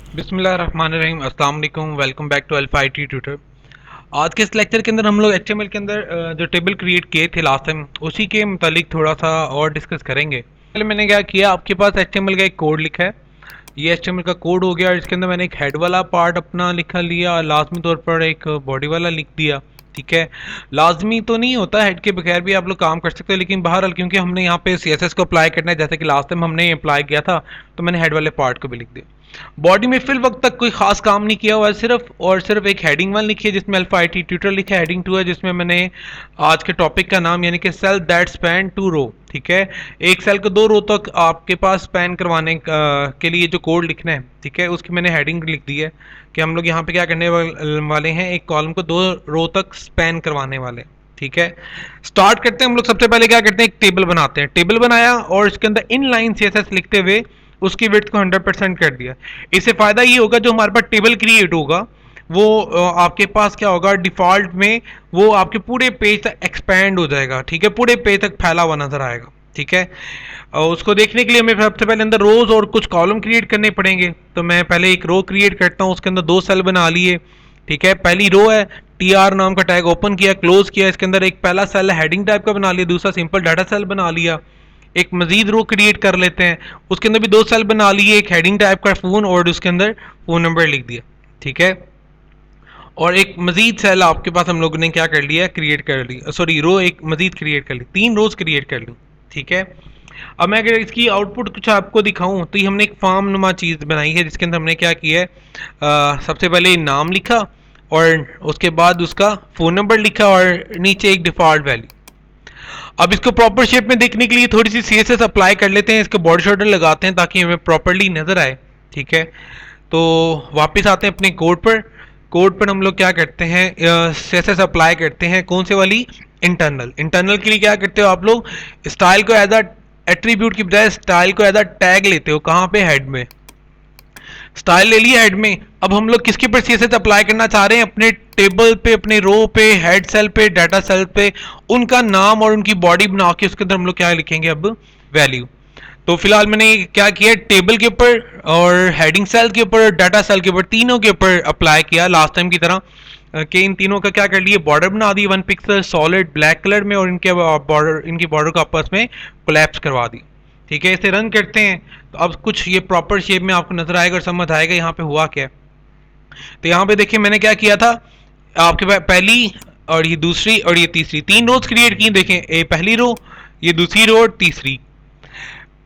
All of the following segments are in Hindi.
बिस्मिल्लाहिर्रहमानिर्रहीम, अस्सलाम वालेकुम, welcome back to Alpha IT tutor. आज के इस लेक्चर के अंदर हम लोग HTML के अंदर जो टेबल क्रिएट किए थे लास्ट टाइम, उसी के मुतालिक थोड़ा सा और डिस्कस करेंगे। पहले मैंने क्या किया, आपके पास HTML का एक कोड लिखा है। ये HTML का कोड हो गया, इसके अंदर मैंने एक हेड वाला पार्ट अपना लिखा लिया और लाजमी तौर पर एक बॉडी वाला लिख दिया। ठीक है, लाजमी तो नहीं होता, हेड के बगैर भी आप लोग काम कर सकते हो, लेकिन बहरहाल क्योंकि हमने यहाँ पे CSS को अप्लाई करना है, जैसे कि लास्ट टाइम हमने अप्लाई किया था, तो मैंने हेड वाले पार्ट को भी लिख दिया। बॉडी में फिल वक्त तक कोई खास काम नहीं किया हुआ है, सिर्फ और सिर्फ एक हेडिंग वन लिखी है जिसमें अल्फा IT ट्यूटर लिखा है। हेडिंग 2 है जिसमें मैंने आज के टॉपिक का नाम यानी कि सेल दैट स्पैन 2 रो। ठीक है, एक सेल को 2 रो तक आपके पास स्पैन करवाने के लिए जो कोड लिखना है, ठीक है, उसकी मैंने हेडिंग लिख दी है कि हम लोग यहाँ पे क्या करने वाले हैं, एक कॉलम को 2 रो तक स्पैन करवाने वाले। ठीक है, स्टार्ट करते हैं हम लोग। सबसे पहले क्या करते हैं, एक टेबल बनाते हैं। टेबल बनाया और इसके अंदर इन लाइन CSS लिखते हुए उसकी विड्थ को 100% कर दिया। इससे फायदा ये होगा, जो हमारे पास टेबल क्रिएट होगा वो आपके पास क्या होगा, डिफॉल्ट में वो आपके पूरे पेज तक एक्सपैंड हो जाएगा। ठीक है, पूरे पेज तक फैला हुआ नजर आएगा। ठीक है, उसको देखने के लिए हमें सबसे पहले अंदर रोज और कुछ कॉलम क्रिएट करने पड़ेंगे। तो मैं पहले एक रो क्रिएट करता हूँ, उसके अंदर 2 सेल बना लिए। ठीक है, पहली रो है, TR नाम का टैग ओपन किया, क्लोज किया, इसके अंदर एक पहला सेल हेडिंग टाइप का बना लिया, दूसरा सिंपल डाटा सेल बना लिया। एक मजीद रो क्रिएट कर लेते हैं, उसके अंदर भी 2 सेल बना लिए, एक हेडिंग टाइप का फोन और उसके अंदर फोन नंबर लिख दिया। ठीक है, और एक मजीद सेल आपके पास हम लोगों ने क्या कर लिया, क्रिएट कर ली, सॉरी रो एक मजीद क्रिएट कर ली, 3 रोज क्रिएट कर ली। ठीक है, अब मैं अगर इसकी आउटपुट कुछ आपको दिखाऊं तो ये हमने एक फॉर्म नुमा चीज़ बनाई है जिसके अंदर हमने क्या किया है, सबसे पहले नाम लिखा और उसके बाद उसका फ़ोन नंबर लिखा और नीचे एक डिफ़ॉल्ट वैल्यू। अब इसको प्रॉपर शेप में देखने के लिए थोड़ी सी CSS अप्लाई कर लेते हैं, इसके बॉर्डर शॉर्डर लगाते हैं ताकि हमें प्रॉपरली नज़र आए। ठीक है, तो वापस आते हैं अपने कोड पर। कोड पर हम लोग क्या करते हैं, CSS अप्लाई करते हैं। कौन से वाली, इंटरनल। इंटरनल के लिए क्या करते हो आप लोग, स्टाइल को एज अ एट्रीब्यूट की बजाय स्टाइल को एज अ टैग लेते हो। कहाँ पे, हेड में। स्टाइल ले लिया हेड में। अब हम लोग किसके पर CSS अप्लाई करना चाह रहे हैं, अपने टेबल पे, अपने रो पे, हेड सेल पे, डाटा सेल पे, उनका नाम और उनकी बॉडी बना के उसके अंदर हम लोग क्या लिखेंगे अब, वैल्यू। तो फिलहाल मैंने क्या किया, टेबल के ऊपर और हेडिंग सेल के ऊपर, डाटा सेल के ऊपर, तीनों के ऊपर अप्लाई किया लास्ट टाइम की तरह कि इन तीनों का क्या कर लिए, बॉर्डर बना दी 1 पिक्सल सॉलिड ब्लैक कलर में और इनके बॉर्डर, इनकी बॉर्डर को आपस में कोलैप्स करवा दी। ठीक है, इसे रन करते हैं तो अब कुछ ये प्रॉपर शेप में आपको नजर आएगा और समझ आएगा यहाँ पे हुआ क्या। तो यहाँ पे देखिए मैंने क्या किया था, आपके पास पहली और ये दूसरी और ये तीसरी 3 रोज क्रिएट की। देखें, ये पहली रो, ये दूसरी रो और तीसरी।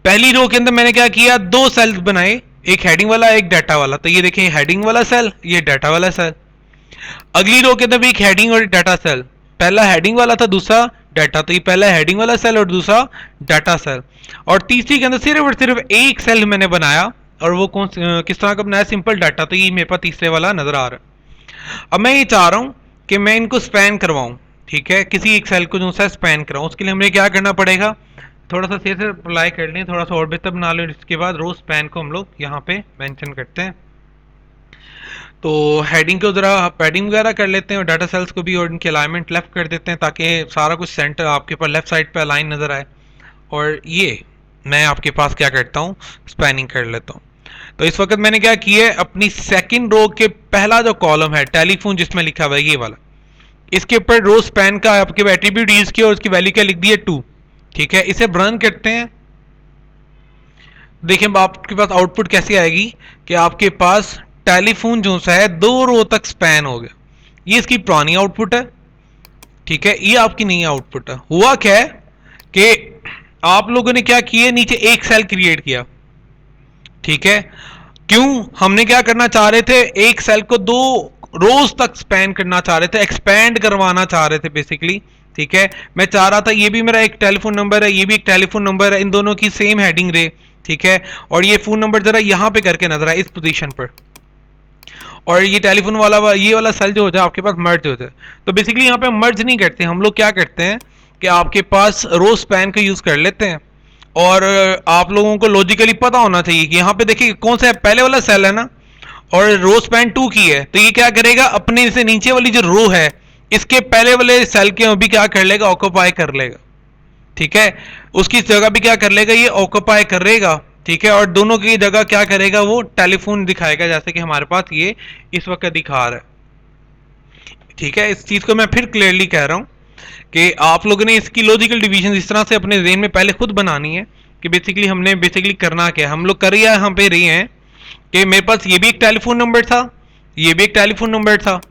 पहली रो के अंदर मैंने क्या किया, 2 सेल्स बनाए, एक हेडिंग वाला एक डाटा वाला। तो ये देखें, हेडिंग वाला सेल, ये डाटा वाला सेल। अगली रो के अंदर भी एक हेडिंग और एक डाटा सेल, पहला हेडिंग वाला था, दूसरा डाटा। तो ये पहला हेडिंग वाला सेल और दूसरा डाटा सेल। और तीसरी के अंदर सिर्फ और सिर्फ एक सेल मैंने बनाया और वो किस तरह का बनाया, सिंपल डाटा। तो ये मेरे पास तीसरे वाला नजर आ रहा है। अब मैं ये चाह रहा हूँ कि मैं इनको स्पैन करवाऊँ। ठीक है, किसी एक सेल को जो सा स्पैन कराऊँ, उसके लिए हमें क्या करना पड़ेगा, थोड़ा सा से अप्लाई कर लें, थोड़ा सा और बेहतर बना लें। इसके बाद रो स्पैन को हम लोग यहाँ पे मेंशन करते हैं। तो हेडिंग को ज़रा पैडिंग वगैरह कर लेते हैं और डाटा सेल्स को भी और इनके अलाइनमेंट लेफ्ट कर देते हैं ताकि सारा कुछ सेंटर आपके पास लेफ्ट साइड पे अलाइन नज़र आए। और ये मैं आपके पास क्या करता हूँ, स्पैनिंग कर लेता हूँ। तो इस वक्त मैंने क्या किया है, अपनी सेकंड रो के पहला जो कॉलम है, टेलीफोन जिसमें लिखा हुआ है ये वाला, इसके ऊपर रो स्पैन का आपके एट्रीब्यूट यूज किया और उसकी वैल्यू क्या लिख दी है, 2। ठीक है, इसे रन करते हैं। देखिए आपके पास आउटपुट कैसी आएगी कि आपके पास टेलीफोन जो सा है 2 रो तक स्पैन हो गया। ये इसकी पुरानी आउटपुट है। ठीक है, ये आपकी नई आउटपुट है। हुआ क्या है कि आप लोगों ने क्या किया, नीचे एक सेल क्रिएट किया। ठीक है, क्यों, हमने क्या करना चाह रहे थे, एक सेल को 2 रोज तक स्पैन करना चाह रहे थे, एक्सपैंड करवाना चाह रहे थे बेसिकली। ठीक है, मैं चाह रहा था ये भी मेरा एक टेलीफोन नंबर है, ये भी एक टेलीफोन नंबर है, इन दोनों की सेम हेडिंग रहे। ठीक है, और ये फोन नंबर जरा यहाँ पे करके नजर आए इस पोजीशन पर, और ये टेलीफोन वाला ये वाला सेल जो हो जाए आपके पास मर्ज हो जाए। तो बेसिकली यहाँ पे हम मर्ज नहीं करते, हम लोग क्या करते हैं कि आपके पास रो स्पैन का यूज कर लेते हैं। और आप लोगों को लॉजिकली पता होना चाहिए कि यहाँ पे देखिए कौन सा है, पहले वाला सेल है ना, और रो स्पैन 2 की है। तो ये क्या करेगा, अपने से नीचे वाली जो रो है इसके पहले वाले सेल के अभी क्या कर लेगा, ऑक्यूपाई कर लेगा। ठीक है, उसकी जगह भी क्या कर लेगा, ये ऑक्यूपाई करेगा। ठीक है, और दोनों की जगह क्या करेगा, वो टेलीफोन दिखाएगा, जैसे कि हमारे पास ये इस वक्त दिखा रहा है। ठीक है, इस चीज को मैं फिर क्लियरली कह रहा हूं कि आप लोगों ने इसकी लॉजिकल डिवीजन इस तरह से अपने ज़हन में पहले खुद बनानी है कि बेसिकली हमने बेसिकली करना क्या है। हम लोग कर यहाँ पे रही हैं कि मेरे पास ये भी एक टेलीफोन नंबर था, ये भी एक टेलीफोन नंबर था,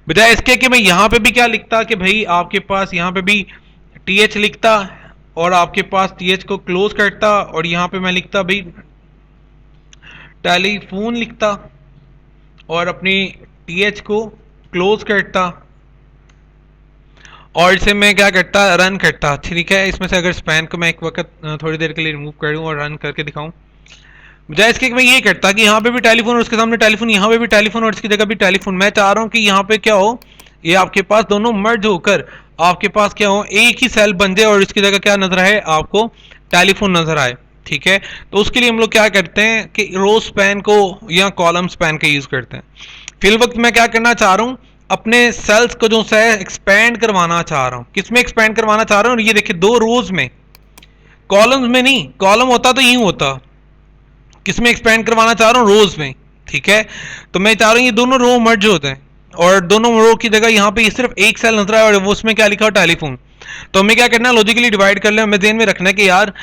बजाय इसके कि मैं यहाँ पे भी क्या लिखता कि भाई आपके पास यहाँ पे भी टीएच लिखता और आपके पास टीएच को क्लोज करता और यहाँ पे मैं लिखता भाई टेलीफोन लिखता और अपनी टीएच को क्लोज करता और इसे मैं क्या करता, रन करता। ठीक है, इसमें से अगर स्पैन को मैं एक वक्त थोड़ी देर के लिए रिमूव कर दूं और रन करके दिखाऊं, बजाय इसके मैं ये करता कि यहाँ पे भी टेलीफोन और उसके सामने टेलीफोन, यहाँ पे भी टेलीफोन और इसकी जगह भी टेलीफोन। मैं चाह रहा हूँ कि यहाँ पे क्या हो, ये आपके पास दोनों मर्ज होकर आपके पास क्या हो, एक ही सेल बन जाए और इसकी जगह क्या नजर आए, आपको टेलीफोन नजर आए। ठीक है, तो उसके लिए हम लोग क्या करते हैं कि रो स्पैन को या कॉलम स्पैन का यूज करते हैं। फिल वक्त मैं क्या करना चाह रहा हूँ, अपने सेल्स को जो है एक्सपेंड करवाना चाह रहा हूँ। किसमें एक्सपेंड करवाना चाह रहा हूँ, ये देखिए दो रोज में, कॉलम्स में नहीं, कॉलम होता तो यूं होता, किसमें एक्सपेंड करवाना चाह रहा हूँ, रोज में। ठीक है, तो मैं चाह रहा हूँ ये दोनों रो मर्ज होते हैं और दोनों रो की जगह यहाँ पे सिर्फ एक सेल नजर आया और वो उसमें क्या लिखा हो, टेलीफोन। तो हमें क्या करना है, लॉजिकली डिवाइड कर लें। हमें ध्यान में रखना है कि यार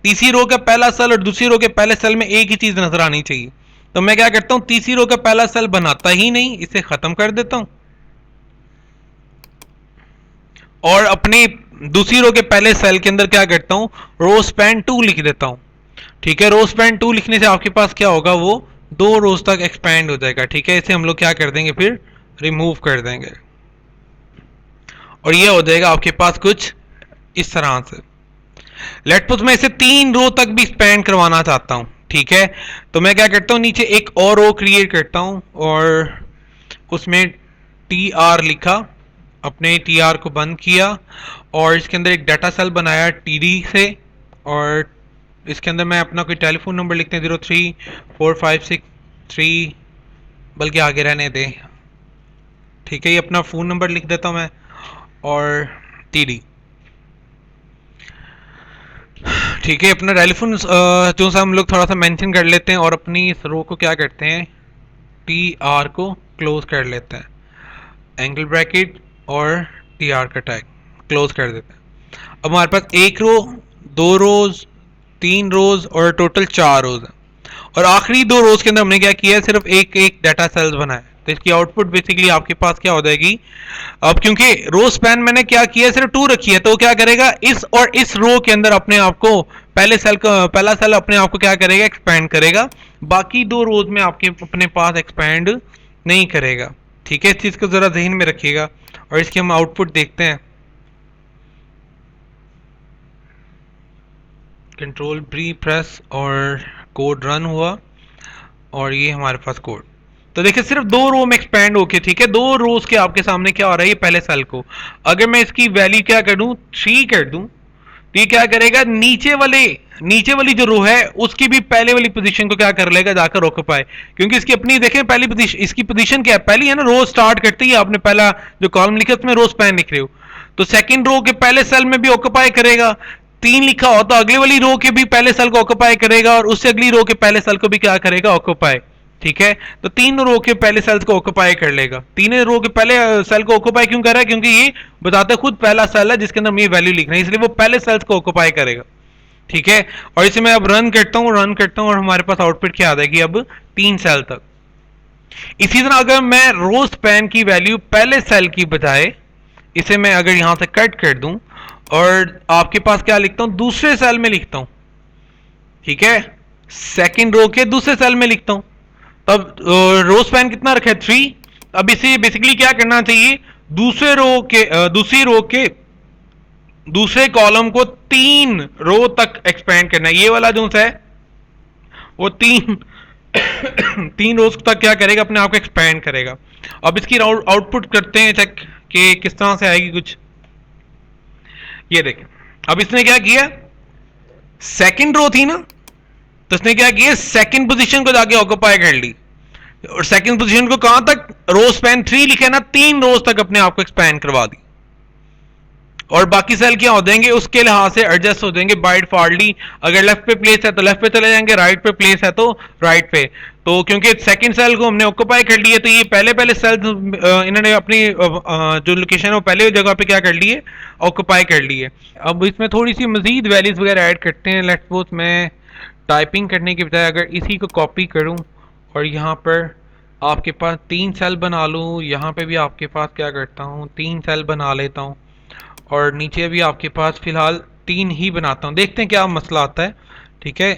तीसरी रो का पहला सेल और दूसरी रो के पहले सेल में एक ही चीज नजर आनी चाहिए। तो मैं क्या करता हूं, तीसरी रो का पहला सेल बनाता ही नहीं, इसे खत्म कर देता हूं और अपनी दूसरी रो के पहले सेल के अंदर क्या करता हूं, रो स्पैन 2 लिख देता हूं। ठीक है, रो स्पैन 2 लिखने से आपके पास क्या होगा, वो दो रोज तक एक्सपैंड हो जाएगा। ठीक है, इसे हम लोग क्या कर देंगे, फिर रिमूव कर देंगे और ये हो जाएगा आपके पास कुछ इस तरह से। लेट सपोज मैं इसे 3 रो तक भी स्पैन करवाना चाहता हूं। ठीक है, तो मैं क्या करता हूं, नीचे एक और रो क्रिएट करता हूं और उसमें टी आर लिखा, अपने टी आर को बंद किया और इसके अंदर एक डाटा सेल बनाया टी डी से और इसके अंदर मैं अपना कोई टेलीफोन नंबर लिखते हैं 034563, बल्कि आगे रहने दें। ठीक है, ये अपना फ़ोन नंबर लिख देता हूं मैं और टी डी। ठीक है, अपना टेलीफोन जो सा हम लोग थोड़ा सा मेंशन कर लेते हैं और अपनी इस रो को क्या करते हैं, टी आर को क्लोज कर लेते हैं, एंगल ब्रैकेट और टी आर का टैग क्लोज कर देते हैं। अब हमारे पास एक रो, दो रोज, 3 रोज और टोटल 4 रोज है और आखिरी 2 रोज के अंदर हमने क्या किया है, सिर्फ एक एक डाटा सेल्स बनाया। तो इसकी आउटपुट बेसिकली आपके पास क्या हो जाएगी, अब क्योंकि रो स्पैन मैंने क्या किया है, सिर्फ 2 रखी है, तो क्या करेगा, इस और इस रो के अंदर अपने आप को पहले सेल का पहला सेल अपने आप को क्या करेगा, एक्सपैंड करेगा, बाकी 2 रोज में आपके अपने पास एक्सपैंड नहीं करेगा। ठीक है, इस चीज को जरा ध्यान में रखिएगा और इसकी हम आउटपुट देखते हैं। कंट्रोल प्री प्रेस और कोड रन हुआ और ये हमारे पास कोड। तो देखिए सिर्फ 2 रो में एक्सपैंड होके, ठीक है, 2 रोज के आपके सामने क्या हो रहा है, ये पहले सेल को अगर मैं इसकी वैल्यू क्या कर दूं, 3 कर दूं, तो ये क्या करेगा, नीचे वाली जो रो है उसकी भी पहले वाली पोजीशन को क्या कर लेगा, जाकर ऑक्यूपाई, क्योंकि इसकी अपनी देखें पहली पोजीशन, इसकी पोजीशन क्या है, पहली है ना, रो स्टार्ट करते ही आपने पहला जो कॉलम लिखा उसमें रो स्पैन लिख रहे हो, तो सेकंड रो के पहले सेल में भी ऑक्यूपाई करेगा। 3 लिखा हो तो अगले वाली रो के भी पहले सेल को ऑक्यूपाई करेगा और उससे अगली रो के पहले सेल को भी क्या करेगा, ऑक्यूपाई। ठीक है, तो 3 रो के पहले सेल्स को ऑक्यूपाई कर लेगा। 3 रो के पहले सेल को ऑक्यूपाई क्यों कर रहा है, क्योंकि ये बताते खुद पहला सेल है जिसके अंदर हम ये वैल्यू लिख रहे हैं, इसलिए वो पहले सेल्स को ऑक्यूपाई करेगा। ठीक है, और इसे मैं अब रन करता हूं और हमारे पास आउटपुट क्या आ जाएगी, अब 3 सेल तक। इसी तरह अगर मैं रो स्पैन की वैल्यू पहले सेल की बजाय इसे मैं अगर यहां से कट कर दूं और आपके पास क्या लिखता हूं, दूसरे सेल में लिखता हूं, ठीक है, सेकंड रो के दूसरे सेल में लिखता हूं, तब रो स्पैन कितना रखा है, 3। अब इसे बेसिकली क्या करना चाहिए, दूसरी रो के दूसरे कॉलम को 3 रो तक एक्सपेंड करना है। ये वाला जो है वो 3 रोज तक क्या करेगा, अपने आप को एक्सपेंड करेगा। अब इसकी आउटपुट करते हैं चेक कि किस तरह से आएगी कुछ। ये देखें, अब इसने क्या किया, सेकंड रो थी ना, तो इसने क्या किया, सेकंड पोजीशन को जाके ऑक्यूपाई कर ली और सेकंड पोजीशन को कहां तक, रो स्पैन 3 लिखे ना, 3 रोज तक अपने आप को एक्सपैंड करवा दी। और बाकी सेल क्या हो जाएंगे उसके लिहाज से एडजस्ट हो जाएंगे बाय डिफॉल्टली। अगर लेफ्ट पे प्लेस है तो लेफ्ट पे चले जाएंगे, राइट पे प्लेस है तो राइट पे। तो क्योंकि सेकंड सेल को हमने ऑक्यूपाई कर लिया तो ये पहले पहले सेल इन्होंने अपनी जो लोकेशन है वो पहले जगह पे क्या कर लिए, ऑक्यूपाई कर लिए। अब इसमें थोड़ी सी मजीद वैल्यूज वगैरह ऐड करते हैं। लेट्स सपोज मैं टाइपिंग करने की बजाय अगर इसी को कॉपी करूं और यहाँ पर आपके पास 3 सेल बना लूँ, यहाँ पे भी आपके पास क्या करता हूँ 3 सेल बना लेता हूँ और नीचे भी आपके पास फिलहाल 3 ही बनाता हूँ। देखते हैं क्या मसला आता है। ठीक है,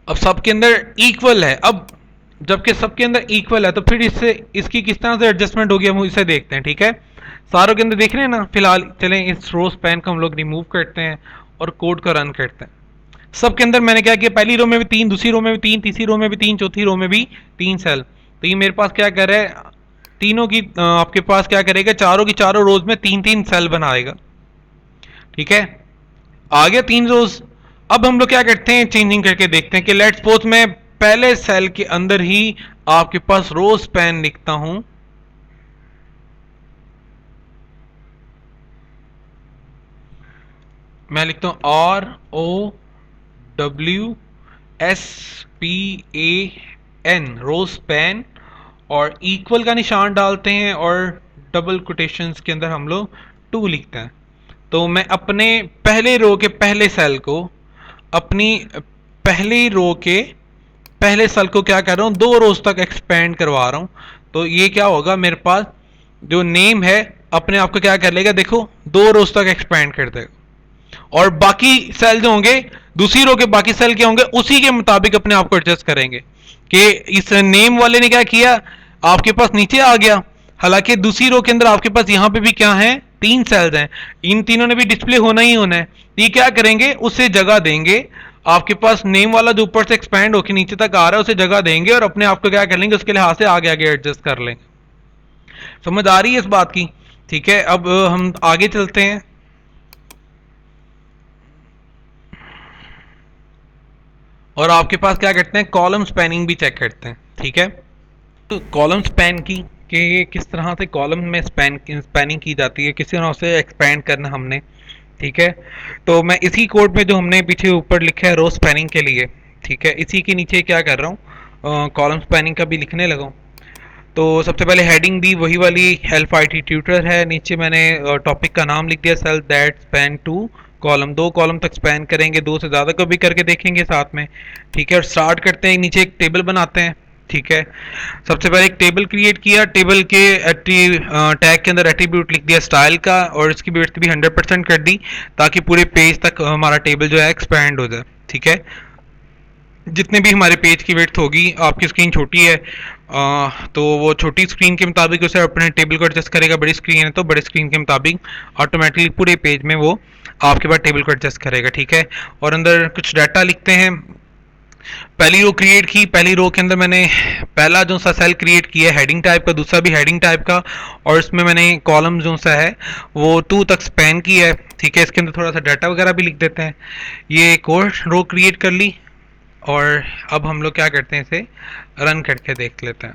अब सबके अंदर इक्वल है। अब जबकि सबके अंदर इक्वल है तो फिर इससे इसकी किस तरह से एडजस्टमेंट होगी हम इसे देखते हैं। ठीक है, सारों के अंदर देख रहे हैं ना। फिलहाल चलें इस रो स्पैन को हम लोग रिमूव करते हैं और कोड को रन करते हैं। सबके अंदर मैंने क्या किया, पहली रो में भी 3, दूसरी रो में भी 3, तीसरी रो में भी 3, चौथी रो में भी 3 सेल। तो ये मेरे पास क्या कर रहा है, तीनों की आपके पास क्या करेगा, चारों की चारों रोज में 3-3 सेल बनाएगा। ठीक है, आ गया 3 रोज। अब हम लोग क्या करते हैं, चेंजिंग करके देखते हैं कि लेट्स सपोज मैं पहले सेल के अंदर ही आपके पास रो स्पैन लिखता हूं। मैं लिखता हूं ROWSPAN रो स्पैन और इक्वल का निशान डालते हैं और डबल कोटेशंस के अंदर हम लोग 2 लिखते हैं। तो मैं अपने पहले रो के पहले सेल को, अपनी पहली रो के पहले सेल को क्या कर रहा हूं, 2 रोज तक एक्सपेंड करवा रहा हूं। तो ये क्या होगा, मेरे पास जो नेम है अपने आप को क्या कर लेगा, देखो 2 रोज तक एक्सपेंड कर देगा। और बाकी सेल जो होंगे, दूसरी रो के बाकी सेल क्या होंगे, उसी के मुताबिक अपने आप को एडजस्ट करेंगे। कि इस नेम वाले ने क्या किया, आपके पास नीचे आ गया, हालांकि दूसरी रो के अंदर आपके पास यहां पे भी क्या है, 3 सेल्स हैं, इन तीनों ने भी डिस्प्ले होना ही होना है। ये क्या करेंगे, उसे जगह देंगे। आपके पास नेम वाला जो ऊपर से एक्सपैंड होकर नीचे तक आ रहा है उसे जगह देंगे और अपने आप को क्या कर लेंगे, उसके लिहाज से आगे आगे एडजस्ट कर लेंगे। समझ आ रही है इस बात की। ठीक है, अब हम आगे चलते हैं। और आपके पास क्या करते हैं, कॉलम स्पैनिंग भी चेक करते हैं। ठीक है, तो कॉलम स्पैन की कि किस तरह से कॉलम में स्पैनिंग की जाती है, किस तरह से एक्सपैंड करना हमने। ठीक है, तो मैं इसी कोड में जो हमने पीछे ऊपर लिखा है रो स्पैनिंग के लिए, ठीक है, इसी के नीचे क्या कर रहा हूँ, कॉलम स्पैनिंग का भी लिखने लगा हूँ। तो सबसे पहले हेडिंग दी वही वाली हेल्प IT ट्यूटर है, नीचे मैंने टॉपिक का नाम लिख दिया cell that span 2 column, 2 column तक स्पैन करेंगे, 2 से ज़्यादा को भी करके देखेंगे साथ में। ठीक है, और स्टार्ट करते हैं, नीचे एक टेबल बनाते हैं। ठीक है, सबसे पहले एक टेबल क्रिएट किया, टेबल के टैग के अंदर एट्रीब्यूट लिख दिया स्टाइल का और इसकी विड्थ भी 100% कर दी ताकि पूरे पेज तक हमारा टेबल जो है एक्सपैंड हो जाए। ठीक है, जितने भी हमारे पेज की विड्थ होगी, आपकी स्क्रीन छोटी है तो वो छोटी स्क्रीन के मुताबिक उसे अपने टेबल को एडजस्ट करेगा, बड़ी स्क्रीन है तो बड़े स्क्रीन के मुताबिक ऑटोमेटिकली पूरे पेज में वो आपके पास टेबल को एडजस्ट करेगा। ठीक है, और अंदर कुछ डाटा लिखते हैं। पहली रो क्रिएट की, पहली रो के अंदर मैंने पहला जो सा सेल क्रिएट किया है हेडिंग टाइप का, दूसरा भी हेडिंग टाइप का, और इसमें मैंने कॉलम जो सा है वो 2 तक स्पैन किया है। ठीक है, इसके अंदर थोड़ा सा डाटा वगैरह भी लिख देते हैं। ये एक और रो क्रिएट कर ली और अब हम लोग क्या करते हैं, इसे रन करके देख लेते हैं।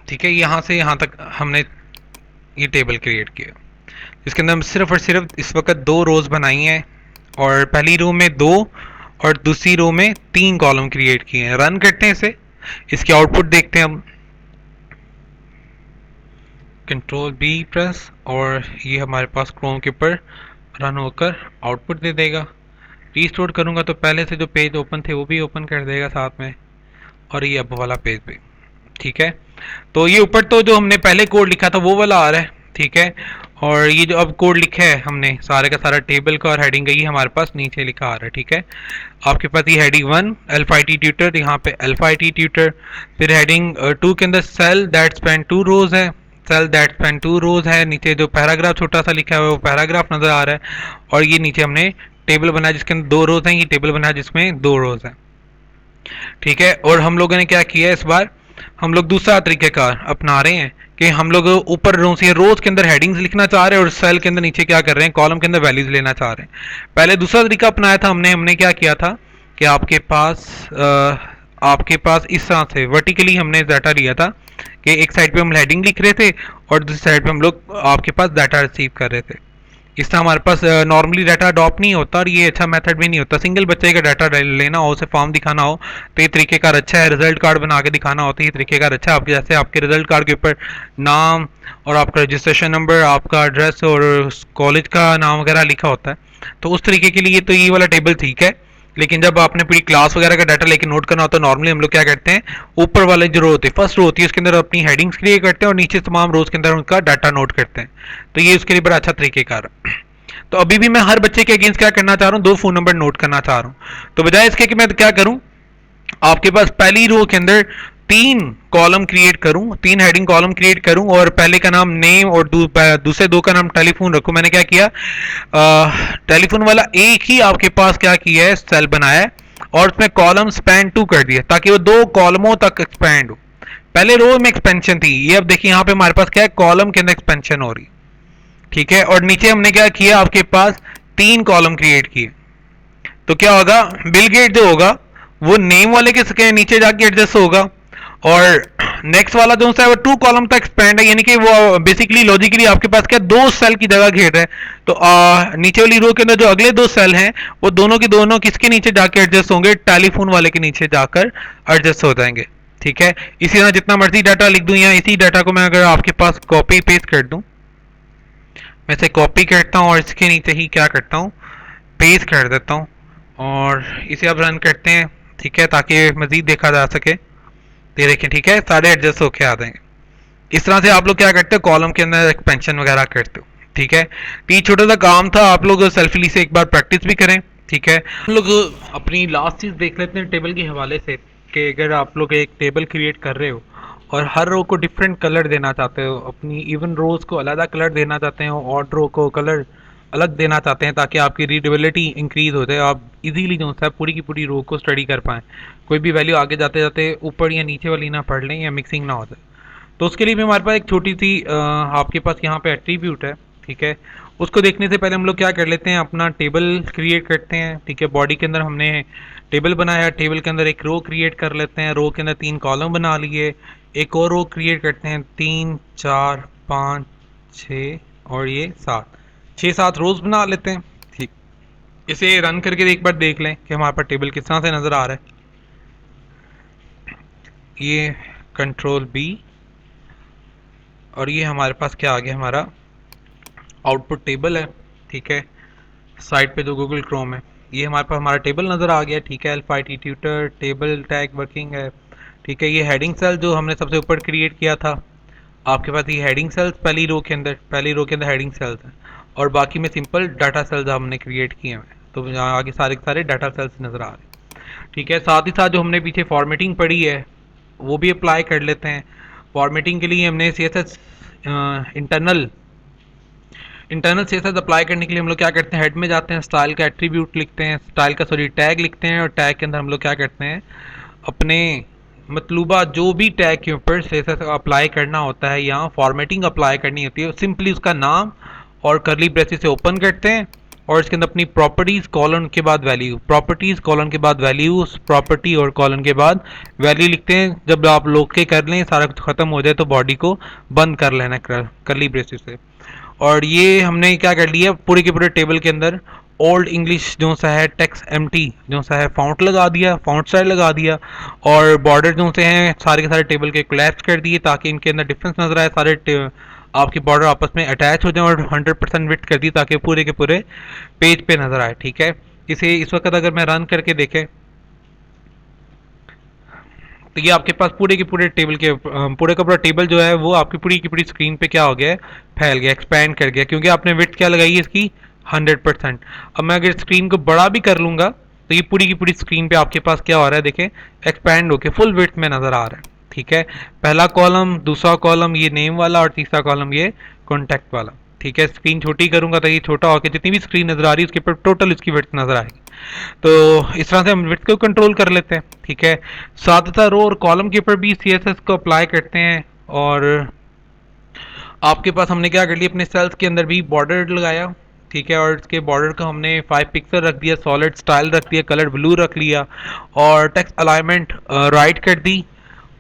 ठीक है, यहाँ से यहाँ तक हमने ये टेबल क्रिएट किया जिसके अंदर हम सिर्फ और सिर्फ इस वक्त 2 रोज बनाई हैं और पहली रो में 2 और दूसरी रो में 3 कॉलम क्रिएट किए हैं। रन करते हैं इसे, इसके आउटपुट देखते हैं हम। कंट्रोल B प्रेस और ये हमारे पास क्रोम के ऊपर रन होकर आउटपुट दे देगा। रीस्टोर करूंगा तो पहले से जो पेज ओपन थे वो भी ओपन कर देगा साथ में, और ये अब वाला पेज भी। ठीक है, तो ये ऊपर तो जो हमने पहले कोड लिखा था वो वाला आ रहा है। ठीक है, और ये जो अब कोड लिखा है हमने सारे का सारा टेबल का और हेडिंग का, ये हमारे पास नीचे लिखा आ रहा है। ठीक है, आपके पास ये हेडिंग 1 अल्फा IT ट्यूटर, यहाँ पे अल्फा IT ट्यूटर, फिर हेडिंग 2 के अंदर सेल दैट स्पैन 2 रोज है, सेल दैट स्पैन 2 रोज है। नीचे जो पैराग्राफ छोटा सा लिखा है वो पैराग्राफ नजर आ रहा है, और ये नीचे हमने टेबल बनाया जिसके अंदर 2 रोज हैं, ये टेबल बनाया जिसमें 2 रोज हैं। ठीक है, और हम लोगों ने क्या किया, इस बार हम लोग दूसरा तरीक़ेकार अपना रहे हैं कि हम लोग ऊपर रो से रोज के अंदर हेडिंग्स लिखना चाह रहे हैं और सेल के अंदर नीचे क्या कर रहे हैं, कॉलम के अंदर वैल्यूज लेना चाह रहे हैं। पहले दूसरा तरीका अपनाया था हमने क्या किया था कि आपके पास इस तरह से वर्टिकली हमने डाटा लिया था, कि एक साइड पे हम हेडिंग लिख रहे थे और दूसरी साइड पे हम लोग आपके पास डाटा रिसीव कर रहे थे। इस तरह हमारे पास नॉर्मली डाटा अडॉप्ट नहीं होता और ये अच्छा मेथड भी नहीं होता। सिंगल बच्चे का डाटा लेना हो, उसे फॉर्म दिखाना हो तो ये तरीकेकार अच्छा है। रिजल्ट कार्ड बना के दिखाना हो तो ये तरीकेकार अच्छा है। आपके जैसे आपके रिजल्ट कार्ड के ऊपर नाम और आपका रजिस्ट्रेशन नंबर, आपका एड्रेस और कॉलेज का नाम वगैरह लिखा होता है, तो उस तरीके के लिए तो ये वाला टेबल ठीक है। लेकिन जब आपने पूरी क्लास वगैरह का डाटा लेके नोट करना होता है, नॉर्मली हम लोग क्या करते हैं, ऊपर वाले जो रो होती है, फर्स्ट रो होती है, उसके अंदर अपनी हेडिंग्स क्रिएट करते हैं और नीचे तमाम रोज के अंदर उनका डाटा नोट करते हैं। तो ये उसके लिए बड़ा अच्छा तरीकेकार है। तो अभी भी मैं हर बच्चे के अगेंस्ट क्या करना चाह रहा हूँ, 2 फोन नंबर नोट करना चाह रहा हूँ। तो बजाय इसके कि मैं क्या करूँ, आपके पास पहली रो के अंदर 3 कॉलम क्रिएट करूं, 3 हेडिंग कॉलम क्रिएट करूं और पहले का नाम नेम और दूसरे 2 का नाम टेलीफोन रखूं। मैंने क्या किया, टेलीफोन वाला एक ही आपके पास क्या किया है, सेल बनाया है और उसमें कॉलम स्पैन 2 कर दिया ताकि वो 2 कॉलमों तक एक्सपैंड हो। पहले रो में एक्सपेंशन थी, ये अब देखिए यहाँ पे हमारे पास क्या है, कॉलम के अंदर एक्सपेंशन हो रही, ठीक है। और नीचे हमने क्या किया, आपके पास 3 कॉलम क्रिएट किए। तो क्या होगा, बिल गेट जो होगा वो नेम वाले के नीचे जाके एडजस्ट होगा और नेक्स्ट वाला जो है वो 2 कॉलम तक एक्सपेंड है, यानी कि वो बेसिकली लॉजिकली आपके पास क्या 2 सेल की जगह घेर रहा है। तो नीचे वाली रो के अंदर जो अगले 2 सेल हैं वो दोनों के दोनों किसके नीचे जाके एडजस्ट होंगे, टेलीफोन वाले के नीचे जाकर एडजस्ट हो जाएंगे, ठीक है। इसी तरह जितना मर्जी डाटा लिख दूं या इसी डाटा को मैं अगर आपके पास कॉपी पेस्ट कर दूं, मैं इसे कॉपी करता हूं और इसके नीचे ही क्या करता हूं, पेस्ट कर देता हूं और इसे अब रन करते हैं, ठीक है, ताकि मजीद देखा जा सके। ये देखें, ठीक है, सारे एडजस्ट होके आ जाएंगे। इस तरह से आप लोग क्या करते हो, कॉलम के अंदर एक्सपेंशन वगैरह करते हो, ठीक है। तो ये छोटा सा काम था, आप लोग सेल्फली से एक बार प्रैक्टिस भी करें, ठीक है। हम लोग अपनी लास्ट चीज देख लेते हैं टेबल के हवाले से कि अगर आप लोग एक टेबल क्रिएट कर रहे हो और हर रो को डिफरेंट कलर देना चाहते हो, अपनी इवन रोज को अलग कलर देना चाहते हो, ऑड रो को कलर अलग देना चाहते हैं ताकि आपकी रीडेबिलिटी इंक्रीज हो जाए, आप इजीली जो है पूरी की पूरी रो को स्टडी कर पाएँ, कोई भी वैल्यू आगे जाते जाते ऊपर या नीचे वाली ना पढ़ लें या मिक्सिंग ना हो जाए। तो उसके लिए भी हमारे पास एक छोटी सी आपके पास यहाँ पे एट्रीब्यूट है, ठीक है। उसको देखने से पहले हम लोग क्या कर लेते हैं, अपना टेबल क्रिएट करते हैं, ठीक है। बॉडी के अंदर हमने टेबल बनाया, टेबल के अंदर एक रो क्रिएट कर लेते हैं, रो के अंदर 3 कॉलम बना लिए, एक और रो क्रिएट करते हैं, 3 4 5 6 और ये 7, 6-7 रोज बना लेते हैं, ठीक। इसे रन करके एक बार देख लें कि हमारे पास टेबल किस तरह से नज़र आ रहा है। ये कंट्रोल बी और ये हमारे पास क्या आ गया, हमारा आउटपुट टेबल है, ठीक है। साइड पे जो गूगल क्रोम है, ये हमारे पास हमारा टेबल नज़र आ गया, ठीक है। Alpha IT tutor table tag working है, ठीक है। ये हेडिंग सेल जो हमने सबसे ऊपर क्रिएट किया था, आपके पास ये हेडिंग सेल्स पहली रो के अंदर हेडिंग सेल्स हैं और बाकी में सिंपल डाटा सेल्स हमने क्रिएट किए हैं। तो यहाँ आगे सारे के सारे डाटा सेल्स नज़र आ रहे हैं, ठीक है। साथ ही साथ जो हमने पीछे फॉर्मेटिंग पढ़ी है वो भी अप्लाई कर लेते हैं। फॉर्मेटिंग के लिए हमने CSS इंटरनल CSS अप्लाई करने के लिए हम लोग क्या करते हैं, हेड में जाते हैं, स्टाइल का एट्रीब्यूट लिखते हैं, स्टाइल का टैग लिखते हैं और टैग के अंदर हम लोग क्या करते हैं, अपने मतलूबा जो भी टैग के ऊपर CSS अप्लाई करना होता है या फॉर्मेटिंग अप्लाई करनी होती है, सिंपली उसका नाम और करली ब्रेसेस से ओपन करते हैं और इसके अंदर अपनी प्रॉपर्टीज कॉलन के बाद वैल्यू, प्रॉपर्टीज कॉलन के बाद वैल्यू, प्रॉपर्टी और कॉलन के बाद वैल्यू लिखते हैं। जब आप लोग के कर लें, सारा कुछ खत्म हो जाए तो बॉडी को बंद कर लेना करली ब्रेसेस से। और ये हमने क्या कर लिया, पूरे के पूरे टेबल के अंदर ओल्ड इंग्लिश जो सा है, टेक्स्ट एम्प्टी जो सा है, फाउंट लगा दिया, फाउंट स्टाइल लगा दिया और बॉर्डर जो से हैं सारे के सारे टेबल के कोलैप्स कर दिए ताकि इनके अंदर डिफरेंस नजर आए, सारे आपके बॉर्डर आपस में अटैच हो जाए और 100% विड्थ कर दी ताकि पूरे के पूरे पेज पे नजर आए, ठीक है। इसे इस वक्त अगर मैं रन करके देखें तो ये आपके पास पूरे के पूरे टेबल के पूरे का पूरा टेबल जो है वो आपकी पूरी की पूरी स्क्रीन पे क्या हो गया है, फैल गया, एक्सपैंड कर गया, क्योंकि आपने विड्थ क्या लगाई है इसकी 100%। अब मैं अगर स्क्रीन को बड़ा भी कर लूंगा तो ये पूरी की पूरी स्क्रीन पे आपके पास क्या हो रहा है, देखें एक्सपैंड होके फुल विड्थ में नजर आ रहा है, ठीक है। पहला कॉलम, दूसरा कॉलम ये नेम वाला और तीसरा कॉलम ये कॉन्टैक्ट वाला, ठीक है। स्क्रीन छोटी करूंगा तो ये छोटा होकर जितनी भी स्क्रीन नजर आ रही है उसके ऊपर टोटल इसकी विड्थ नजर आएगी। तो इस तरह से हम विड्थ को कंट्रोल कर लेते हैं, ठीक है। साथ रो और कॉलम के ऊपर भी CSS को अप्लाई करते हैं और आपके पास हमने क्या कर लिया, अपने सेल्स के अंदर भी बॉर्डर लगाया, ठीक है। और इसके बॉर्डर का हमने 5 पिक्सल रख दिया, सॉलिड स्टाइल रख दिया, कलर ब्लू रख लिया और टेक्स्ट अलाइनमेंट राइट कर दी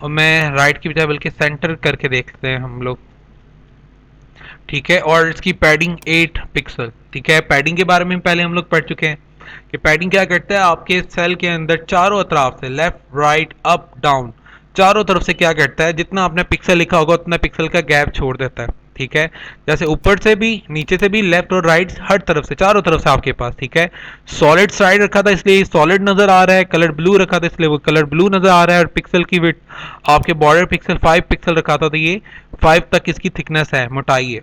और मैं राइट की बजाय बल्कि सेंटर करके देखते हैं हम लोग। ठीक है, और इसकी पैडिंग 8 पिक्सल। ठीक है, पैडिंग के बारे में पहले हम लोग पढ़ चुके हैं कि पैडिंग क्या करता है, आपके सेल के अंदर चारों तरफ से लेफ्ट राइट अप डाउन चारों तरफ से क्या करता है, जितना आपने पिक्सल लिखा होगा उतना पिक्सल का गैप छोड़ देता है। ठीक है, जैसे ऊपर से भी नीचे से भी लेफ्ट और राइट हर तरफ से चारों तरफ से आपके पास। ठीक है, सॉलिड साइड रखा था इसलिए सॉलिड नजर आ रहा है, कलर ब्लू रखा था इसलिए वो कलर ब्लू नजर आ रहा है, और पिक्सल की विड्थ आपके बॉर्डर पिक्सल 5 पिक्सल रखा था तो ये 5 तक इसकी थिकनेस है, मोटाई है।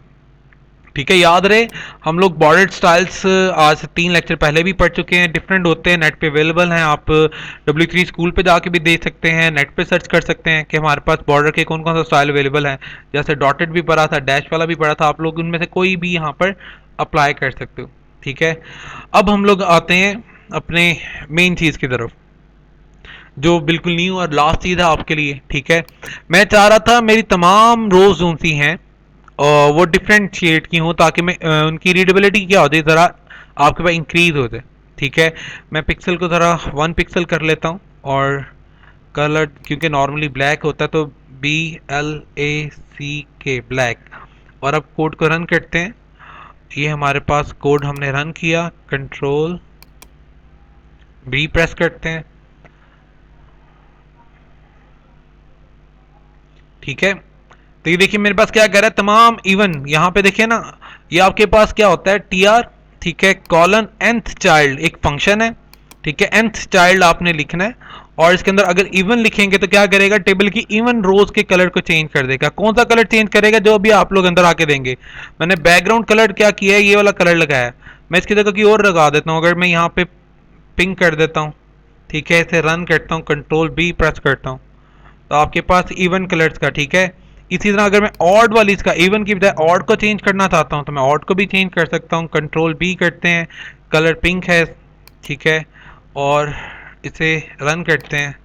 ठीक है, याद रहे हम लोग बॉर्डर स्टाइल्स आज से 3 लेक्चर पहले भी पढ़ चुके हैं, डिफरेंट होते हैं, नेट पे अवेलेबल हैं, आप W3 स्कूल पे जाके भी देख सकते हैं, नेट पे सर्च कर सकते हैं कि हमारे पास बॉर्डर के कौन कौन सा स्टाइल अवेलेबल है। जैसे डॉटेड भी पढ़ा था, डैश वाला भी पढ़ा था, आप लोग उनमें से कोई भी यहाँ पर अप्लाई कर सकते हो। ठीक है, अब हम लोग आते हैं अपने मेन चीज़ की तरफ, जो बिल्कुल न्यू और लास्ट चीज़ है आपके लिए। ठीक है, मैं चाह रहा था मेरी तमाम रोज जोन सी हैं और वो डिफरेंट शेड की हों ताकि मैं उनकी रीडेबिलिटी क्या होती है ज़रा आपके पास इंक्रीज हो जाए। ठीक है, मैं पिक्सल को ज़रा 1 पिक्सल कर लेता हूँ, और कलर क्योंकि नॉर्मली ब्लैक होता है तो BLACK ब्लैक। और अब कोड को रन करते हैं, ये हमारे पास कोड हमने रन किया, कंट्रोल B प्रेस करते हैं। ठीक है, तो ये देखिए मेरे पास क्या कर रहा है, तमाम इवन यहाँ पे देखिए ना, ये आपके पास क्या होता है TR। ठीक है, कॉलन nth चाइल्ड एक फंक्शन है। ठीक है, nth चाइल्ड आपने लिखना है, और इसके अंदर अगर इवन लिखेंगे तो क्या करेगा, टेबल की इवन रोज के कलर को चेंज कर देगा। कौन सा कलर चेंज करेगा, जो अभी आप लोग अंदर आके देंगे। मैंने बैकग्राउंड कलर क्या किया है, ये वाला कलर लगाया है, मैं इसकी जगह की और लगा देता हूँ। अगर मैं यहाँ पे पिंक कर देता हूँ, ठीक है, इसे रन करता हूँ, कंट्रोल B प्रेस करता हूँ, तो आपके पास इवन कलर्स का। ठीक है, इसी तरह अगर मैं ऑड वाली इसका इवन की बजाय ऑड को चेंज करना चाहता हूं तो मैं ऑड को भी चेंज कर सकता हूं, कंट्रोल B करते हैं, कलर पिंक है। ठीक है, और इसे रन करते हैं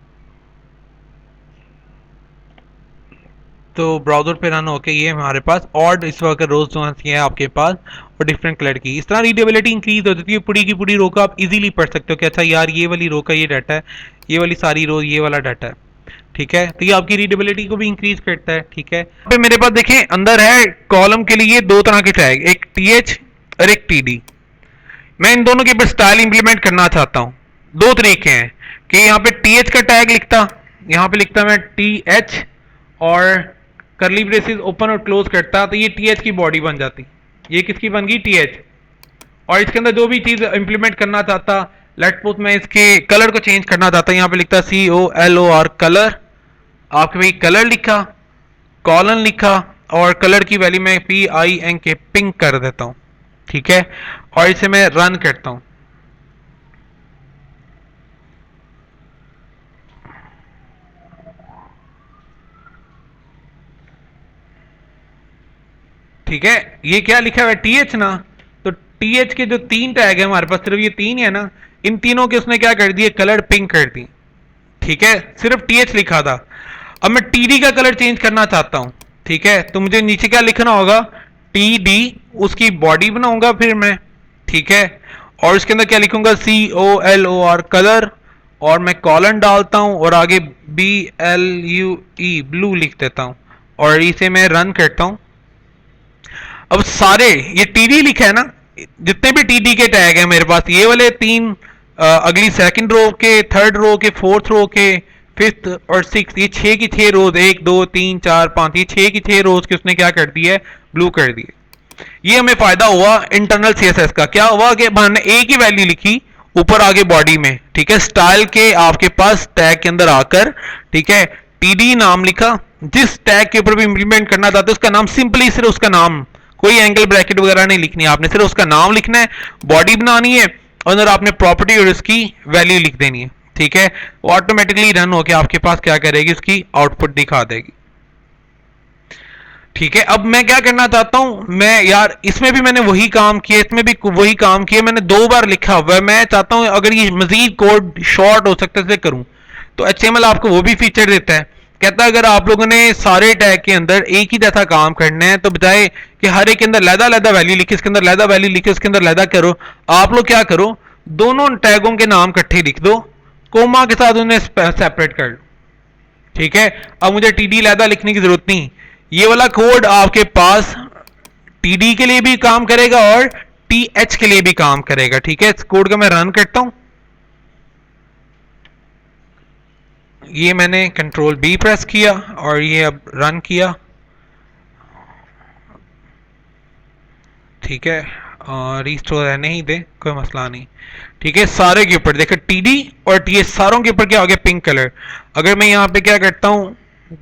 तो ब्राउजर पे रन होके ये हमारे पास ऑड इस वक्त रोज जो है आपके पास, और डिफरेंट कलर की। इस तरह रीडेबिलिटी इंक्रीज हो जाती है, पूरी की पूरी रो को आप इजीली पढ़ सकते हो कि अच्छा यार ये वाली रो का ये डाटा है, ये वाली सारी रो ये वाला डाटा है। ठीक है, तो ये आपकी रीडेबिलिटी को भी इंक्रीज करता है। ठीक है, पे मेरे पास देखें अंदर है कॉलम के लिए 2 तरह के टैग, एक TH और एक TD। मैं इन दोनों के ऊपर स्टाइल इंप्लीमेंट करना चाहता हूं। 2 तरीके हैं कि यहाँ पे TH का टैग लिखता, यहाँ पे लिखता मैं TH और करली ब्रेसेस ओपन और क्लोज करता, तो ये TH की बॉडी बन जाती। ये किसकी बन गई, TH। और इसके अंदर जो भी चीज इंप्लीमेंट करना चाहता, लेट्स सपोज मैं इसके कलर को चेंज करना चाहता, यहाँ पे लिखता COLOR कलर, आपके भाई कलर लिखा, कॉलन लिखा, और कलर की वैल्यू मैं PINK पिंक कर देता हूं। ठीक है, और इसे मैं रन करता हूं। ठीक है, ये क्या लिखा हुआ है, TH ना, तो TH के जो 3 टैग है हमारे पास, सिर्फ ये 3 है ना, इन तीनों के उसने क्या कर दिए, कलर पिंक कर दी। ठीक है, सिर्फ TH लिखा था। अब मैं TD का कलर चेंज करना चाहता हूं। ठीक है, तो मुझे नीचे क्या लिखना होगा, TD, उसकी बॉडी बनाऊंगा फिर मैं। ठीक है, और इसके अंदर क्या लिखूंगा, COLOR कलर, और मैं कॉलन डालता हूं और आगे BLUE ब्लू लिख देता हूं, और इसे मैं रन करता हूं। अब सारे ये TD लिखा है ना, जितने भी TD के टैग है मेरे पास, ये वाले 3 अगली सेकंड रो के, थर्ड रो के, फोर्थ रो के, फिफ्थ और सिक्स, ये 6 की 6 रोज, 1 2 3 4 5, ये 6 की 6 रोज के उसने क्या कर दी है, ब्लू कर दिए। ये हमें फायदा हुआ इंटरनल CSS का। क्या हुआ कि हमने A की वैल्यू लिखी ऊपर आगे बॉडी में। ठीक है, स्टाइल के आपके पास टैग के अंदर आकर, ठीक है, TD नाम लिखा, जिस टैग के ऊपर भी इंप्लीमेंट करना चाहते उसका नाम, सिंपली सिर्फ उसका नाम, कोई एंगल ब्रैकेट वगैरह नहीं लिखनी है आपने, सिर्फ उसका नाम लिखना है, बॉडी बनानी है, और अंदर आपने प्रॉपर्टी और उसकी वैल्यू लिख देनी है। ठीक है, वो ऑटोमेटिकली रन होकर आपके पास क्या करेगी, उसकी आउटपुट दिखा देगी। ठीक है, अब मैं क्या करना चाहता हूं, मैं यार इसमें भी मैंने वही काम किया, इसमें भी वही काम किया, मैंने 2 बार लिखा हुआ है। मैं चाहता हूं अगर ये मजीद कोड शॉर्ट हो सकता है करूं, तो HTML आपको वो भी फीचर देता है, कहता है अगर आप लोगों ने सारे टैग के अंदर एक ही जैसा काम करना है तो बजाय कि हर एक के अंदर लहदा वैल्यू लिखी, इसके अंदर लहदा वैल्यू लिखी, उसके अंदर लहदा करो, आप लोग क्या करो, दोनों टैगों के नाम इकट्ठे लिख दो, कोमा के साथ उन्हें सेपरेट कर लो। ठीक है, अब मुझे टीडी लैदा लिखने की जरूरत नहीं। ये वाला कोड आपके पास टीडी के लिए भी काम करेगा और टीएच के लिए भी काम करेगा। ठीक है, इस कोड का मैं रन करता हूं। ये मैंने कंट्रोल बी प्रेस किया और ये अब रन किया। ठीक है, रीस्टोर रहने ही दे, कोई मसला नहीं। ठीक है, सारे के ऊपर देखो टीडी और टीएच सारों के ऊपर क्या हो गया, पिंक कलर। अगर मैं यहाँ पे क्या करता हूँ,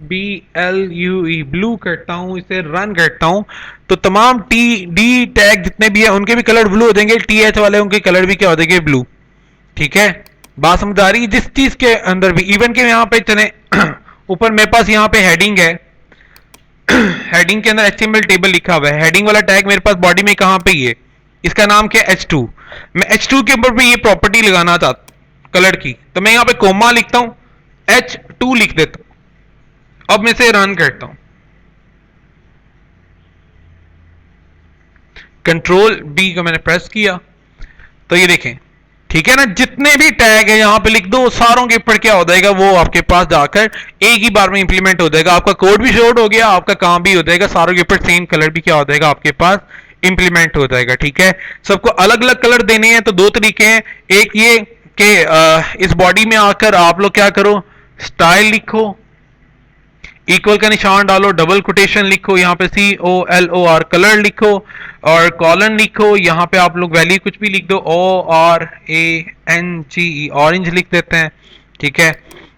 BLUE ब्लू करता हूँ, इसे रन करता हूँ, तो तमाम टी डी टैग जितने भी है उनके भी कलर ब्लू हो जाएंगे, टीएच वाले उनके कलर भी क्या हो जाएंगे, ब्लू। ठीक है, बात समझ आ रही है। जिस चीज के अंदर भी इवन के यहाँ पे चले ऊपर मेरे पास यहाँ पे हेडिंग है, हेडिंग के अंदर HTML टेबल लिखा हुआ है, हेडिंग वाला टैग मेरे पास बॉडी में कहां पे ही है, इसका नाम क्या है, H2। मैं H2 के ऊपर भी ये प्रॉपर्टी लगाना चाहता कलर की, तो मैं यहां पे कोमा लिखता हूं, H2 लिख देता हूं। अब मैं इसे रन करता हूं, कंट्रोल बी को मैंने प्रेस किया, तो ये देखें। ठीक है ना, जितने भी टैग है यहां पे लिख दो, सारों के ऊपर क्या हो जाएगा, वो आपके पास जाकर एक ही बार में इंप्लीमेंट हो जाएगा। आपका कोड भी शॉर्ट हो गया, आपका काम भी हो जाएगा, सारों के ऊपर सेम कलर भी क्या हो जाएगा, आपके पास इंप्लीमेंट हो जाएगा। ठीक है, सबको अलग अलग कलर देने हैं तो दो तरीके हैं। एक ये कि इस बॉडी में आकर आप लोग क्या करो, स्टाइल लिखो, इक्वल का निशान डालो, डबल कोटेशन लिखो, यहाँ पे COLOR कलर लिखो और कॉलन लिखो, यहाँ पे आप लोग वैल्यू कुछ भी लिख दो, ORANGE ऑरेंज लिख देते हैं। ठीक है,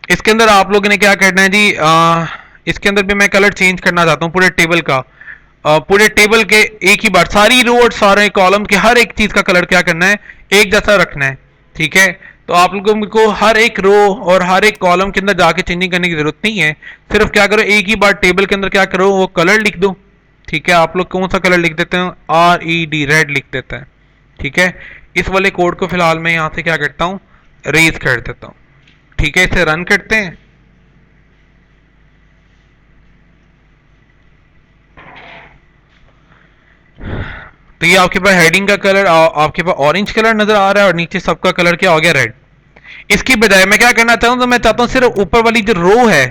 इसके अंदर आप लोगों ने क्या करना है जी, इसके अंदर भी मैं कलर चेंज करना चाहता हूँ पूरे टेबल का। पूरे टेबल के एक ही बार सारी रो और सारे कॉलम के हर एक चीज का कलर क्या करना है, एक जैसा रखना है। ठीक है, तो आप लोगों को हर एक रो और हर एक कॉलम के अंदर जाके चेंजिंग करने की जरूरत नहीं है, सिर्फ क्या करो, एक ही बार टेबल के अंदर क्या करो, वो कलर लिख दो। ठीक है, आप लोग कौन सा कलर लिख देते हैं, RED रेड लिख देते हैं। ठीक है, इस वाले कोड को फिलहाल मैं यहां से क्या करता हूं, रेज कर देता हूं। ठीक है, इसे रन करते हैं। तो ये आपके पास हेडिंग का कलर आपके पास ऑरेंज कलर नजर आ रहा है और नीचे सबका कलर क्या हो गया, रेड। इसकी बजाय मैं क्या करना चाहता हूं, तो मैं चाहता हूं सिर्फ ऊपर वाली जो रो है,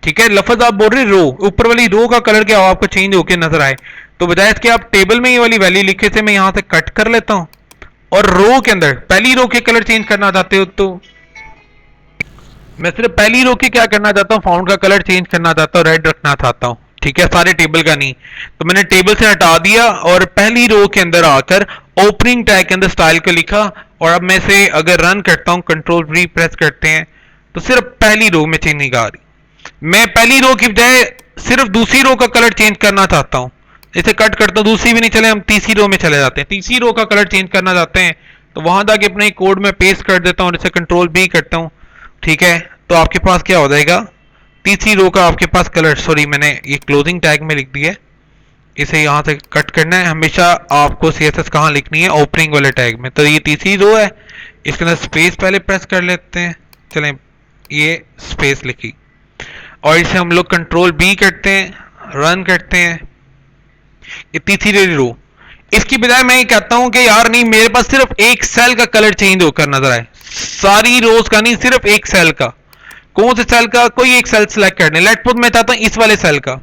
ठीक है, लफ्ज आप बोल रहे रो, ऊपर वाली रो का कलर क्या हो आपको चेंज होकर नजर आए, तो बजाय इसके आप टेबल में ये वाली वैल्यू लिखे से मैं यहां से कट कर लेता हूं और रो के अंदर पहली रो के कलर चेंज करना चाहते हो तो मैं सिर्फ पहली रो के क्या करना चाहता हूँ, फाउंड का कलर चेंज करना चाहता हूँ, रेड रखना चाहता हूँ। ठीक है, सारे टेबल का नहीं, तो मैंने टेबल से हटा दिया और पहली रो के अंदर आकर ओपनिंग टैग के अंदर स्टाइल को लिखा। और अब मैं से अगर रन करता हूँ, कंट्रोल V प्रेस करते हैं, तो सिर्फ पहली रो में चेंज नहीं आ रही। मैं पहली रो की बजाय सिर्फ दूसरी रो का कलर चेंज करना चाहता हूँ, इसे कट करता हूँ, दूसरी भी नहीं चले, हम तीसरी रो में चले जाते हैं। तीसरी रो का कलर चेंज करना चाहते हैं तो वहां जाके अपने कोड में पेस्ट कर देता हूँ और इसे कंट्रोल B करता हूँ। ठीक है, तो आपके पास क्या हो जाएगा, तीसरी रो का आपके पास कलर, सॉरी मैंने ये क्लोजिंग टैग में लिख दिया है, इसे यहां से कट करना है। हमेशा आपको CSS कहां लिखनी है, ओपनिंग वाले टैग में। तो ये तीसरी रो है, इसके अंदर स्पेस पहले प्रेस कर लेते हैं, चलें ये स्पेस लिखी और इसे हम लोग कंट्रोल B करते हैं, रन करते हैं। ये तीसरी रो, इसकी बजाय मैं ये कहता हूं कि यार नहीं, मेरे पास सिर्फ एक सेल का कलर चेंज होकर नजर आए, सारी रोज का नहीं, सिर्फ एक सेल का। कौन से सेल का, कोई एक सेल सिलेक्ट करने, लेट सपोज मैं चाहता हूं इस वाले सेल का।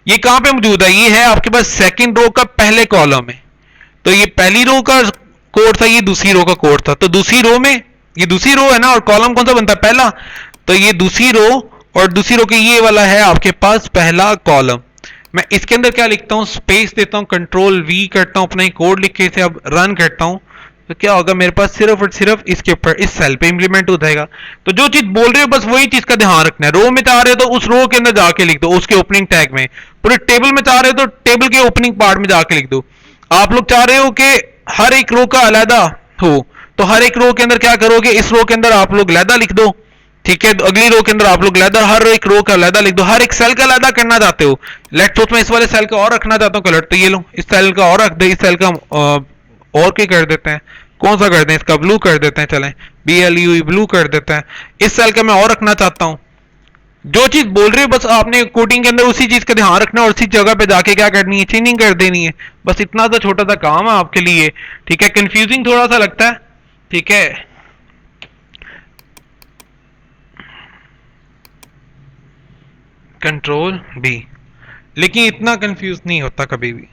ये कहां पे मौजूद है, ये है आपके पास सेकंड रो का पहले कॉलम में। तो ये पहली रो का कोड था, ये दूसरी रो का कोड था, तो दूसरी रो में, ये दूसरी रो है ना, और कॉलम कौन सा बनता है, पहला। तो ये दूसरी रो और दूसरी रो के ये वाला है आपके पास पहला कॉलम। मैं इसके अंदर क्या लिखता हूं, स्पेस देता हूं, कंट्रोल V करता हूं, अपना ही कोड लिख के इसे अब रन करता हूं, तो क्या होगा, मेरे पास सिर्फ और सिर्फ इसके ऊपर इस सेल पे इंप्लीमेंट हो जाएगा। तो जो चीज बोल रहे हो बस वही चीज का ध्यान रखना है। रो में चाह रहे हो तो उस रो के अंदर जाके लिख दो, उसके ओपनिंग टैग में। पूरे टेबल में चाह रहे हो तो टेबल के ओपनिंग पार्ट में जाके लिख दो। आप लोग चाह रहे हो कि हर एक रो का अलहदा हो, तो हर एक रो के अंदर क्या करोगे, इस रो के अंदर आप लोग अलहदा लिख दो। ठीक है, तो अगली रो के अंदर आप लोग अलहदा, हर एक रो का अलहदा लिख दो। हर एक सेल का अलहदा करना चाहते हो, लेट्स सपोज मैं इस वाले सेल का और रखना चाहता हूँ कलर, तो ये लो इस सेल का और रख दे, इस सेल का और क्या कर देते हैं, कौन सा कर दें, इसका ब्लू कर देते हैं, चलें BLUE ब्लू कर देते हैं। इस सेल का मैं और रखना चाहता हूं। जो चीज बोल रहे हो बस आपने कोडिंग के अंदर उसी चीज का ध्यान रखना है और उसी जगह पे जाके क्या करनी है, चेंजिंग कर देनी है। बस इतना सा छोटा सा काम है आपके लिए। ठीक है, कंफ्यूजिंग थोड़ा सा लगता है, ठीक है। कंट्रोल बी, लेकिन इतना कंफ्यूज नहीं होता कभी भी,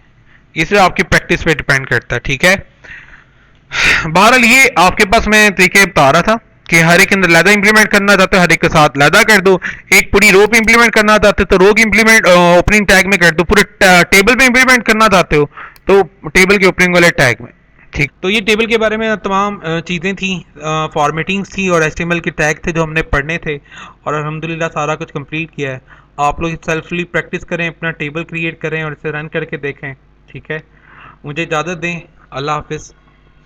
इसे आपकी प्रैक्टिस पे डिपेंड करता है, ठीक है। बहरहाल ये आपके पास मैं तरीके बता रहा था कि हर एक के अंदर लैदा इंप्लीमेंट करना चाहते हो हर एक के साथ लैदा कर दो, एक पूरी रो पे इंप्लीमेंट करना चाहते हो तो रो की इंप्लीमेंट ओपनिंग टैग में कर दो, पूरे टेबल पे इंप्लीमेंट करना चाहते हो तो टेबल के ओपनिंग वाले टैग में। ठीक, तो ये टेबल के बारे में तमाम चीज़ें थी, फॉर्मेटिंग्स थी और एचटीएमएल के टैग थे जो हमने पढ़ने थे, और अल्हम्दुलिल्लाह सारा कुछ कंप्लीट किया है। आप लोग सेल्फली प्रैक्टिस करें, अपना टेबल क्रिएट करें और इसे रन करके देखें, ठीक है। मुझे इजाज़त दें, अल्लाह हाफिज़।